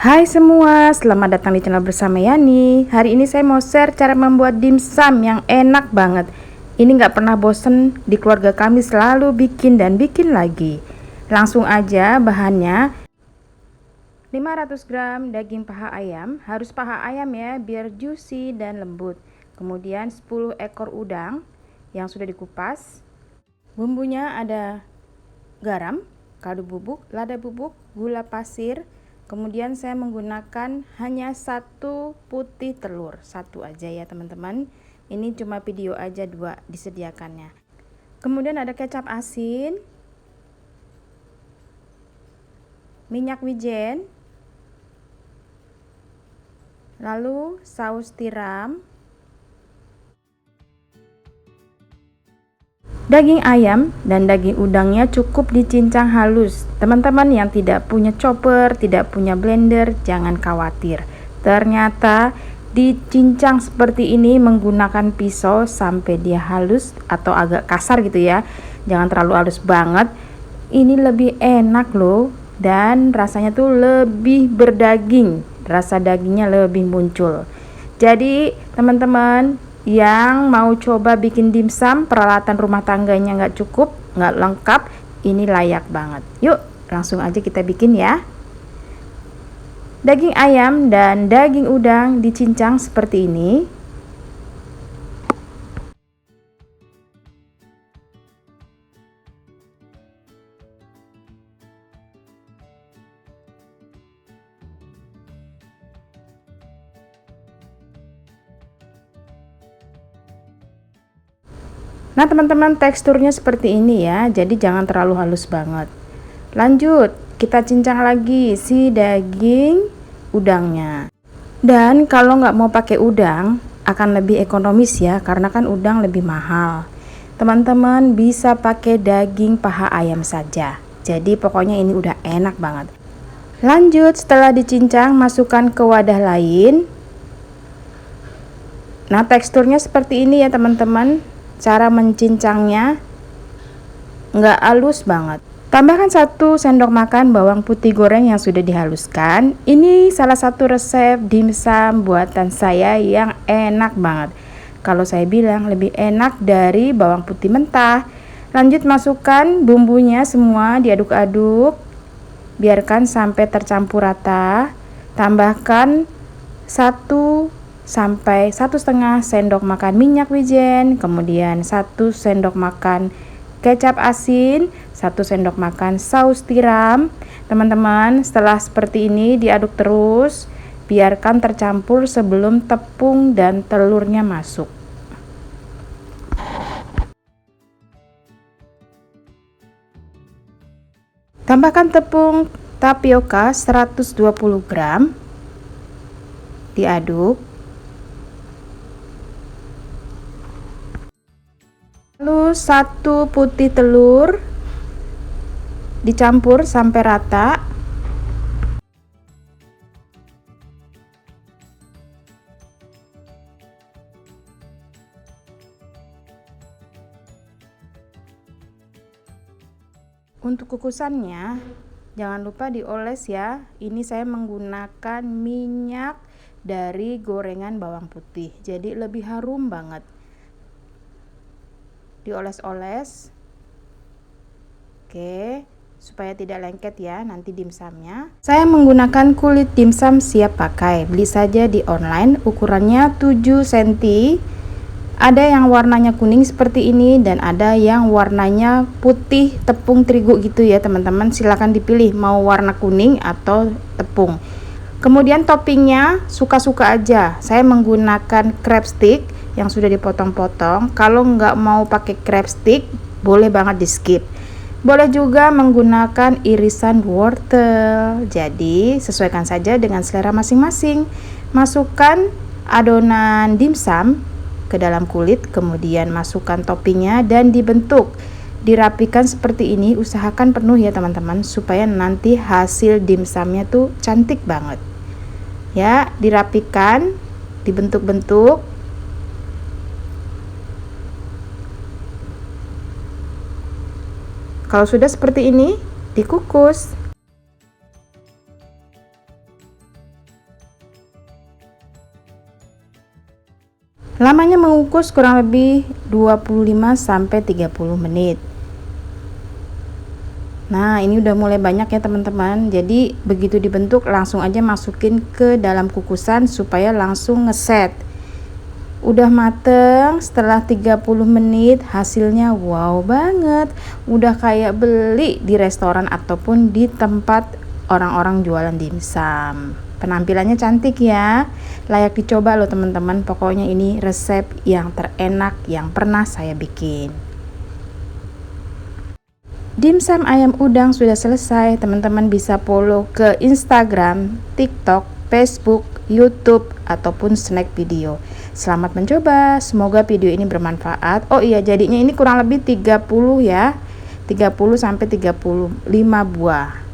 Hai semua, selamat datang di channel bersama Yani. Hari ini saya mau share cara membuat dimsum yang enak banget. Ini nggak pernah bosen, di keluarga kami selalu bikin dan bikin lagi. Langsung aja bahannya. 500 gram daging paha ayam, harus paha ayam ya biar juicy dan lembut. Kemudian 10 ekor udang yang sudah dikupas. Bumbunya ada garam, kaldu bubuk, lada bubuk, gula pasir. Kemudian saya menggunakan hanya satu putih telur, satu aja ya teman-teman. Ini cuma video aja dua disediakannya. Kemudian ada kecap asin, minyak wijen, lalu saus tiram, daging ayam dan daging udangnya cukup dicincang halus. Teman-teman yang tidak punya chopper, tidak punya blender, jangan khawatir. Ternyata dicincang seperti ini menggunakan pisau sampai dia halus atau agak kasar gitu ya. Jangan terlalu halus banget. Ini lebih enak loh dan rasanya tuh lebih berdaging. Rasa dagingnya lebih muncul. Jadi teman-teman yang mau coba bikin dimsum, peralatan rumah tangganya nggak cukup, nggak lengkap, ini layak banget. Yuk langsung aja kita bikin ya. Daging ayam dan daging udang dicincang seperti ini. Nah teman-teman, teksturnya seperti ini ya, jadi jangan terlalu halus banget. Lanjut, kita cincang lagi si daging udangnya. Dan kalau nggak mau pakai udang, akan lebih ekonomis ya, karena kan udang lebih mahal. Teman-teman bisa pakai daging paha ayam saja. Jadi pokoknya ini udah enak banget. Lanjut, setelah dicincang, masukkan ke wadah lain. Nah teksturnya seperti ini ya teman-teman. Cara mencincangnya nggak halus banget. Tambahkan 1 sendok makan bawang putih goreng yang sudah dihaluskan. Ini salah satu resep dimsum buatan saya yang enak banget. Kalau saya bilang lebih enak dari bawang putih mentah. Lanjut masukkan bumbunya semua, diaduk-aduk. Biarkan sampai tercampur rata. Tambahkan 1 sampai 1,5 sendok makan minyak wijen, kemudian 1 sendok makan kecap asin, 1 sendok makan saus tiram. Teman-teman, setelah seperti ini diaduk terus, biarkan tercampur sebelum tepung dan telurnya masuk. Tambahkan tepung tapioka 120 gram, diaduk. Lalu 1 putih telur dicampur sampai rata. Untuk kukusannya jangan lupa dioles ya. Ini saya menggunakan minyak dari gorengan bawang putih. Jadi lebih harum banget. Dioles-oles, oke, supaya tidak lengket ya nanti dimsumnya. Saya menggunakan kulit dimsum siap pakai, beli saja di online, ukurannya 7 cm. Ada yang warnanya kuning seperti ini dan ada yang warnanya putih tepung terigu gitu ya teman-teman. Silahkan dipilih mau warna kuning atau tepung. Kemudian toppingnya suka-suka aja. Saya menggunakan crab stick yang sudah dipotong-potong. Kalau nggak mau pakai crab stick, boleh banget di skip. Boleh juga menggunakan irisan wortel. Jadi sesuaikan saja dengan selera masing-masing. Masukkan adonan dimsum ke dalam kulit, kemudian masukkan toppingnya dan dibentuk. Dirapikan seperti ini, usahakan penuh ya teman-teman, supaya nanti hasil dimsumnya tuh cantik banget. Ya, dirapikan, dibentuk-bentuk. Kalau sudah seperti ini, dikukus. Lamanya mengukus kurang lebih 25-30 menit. Nah, ini udah mulai banyak ya teman-teman. Jadi begitu dibentuk langsung aja masukin ke dalam kukusan supaya langsung ngeset. Udah mateng setelah 30 menit, hasilnya wow banget. Udah kayak beli di restoran ataupun di tempat orang-orang jualan dimsum. Penampilannya cantik ya, layak dicoba loh teman-teman. Pokoknya ini resep yang terenak yang pernah saya bikin. Dimsum ayam udang sudah selesai. Teman-teman bisa follow ke Instagram, TikTok, Facebook, YouTube, ataupun snack video. Selamat mencoba, semoga video ini bermanfaat. Oh iya, jadinya ini kurang lebih 30 ya, 30-35 buah.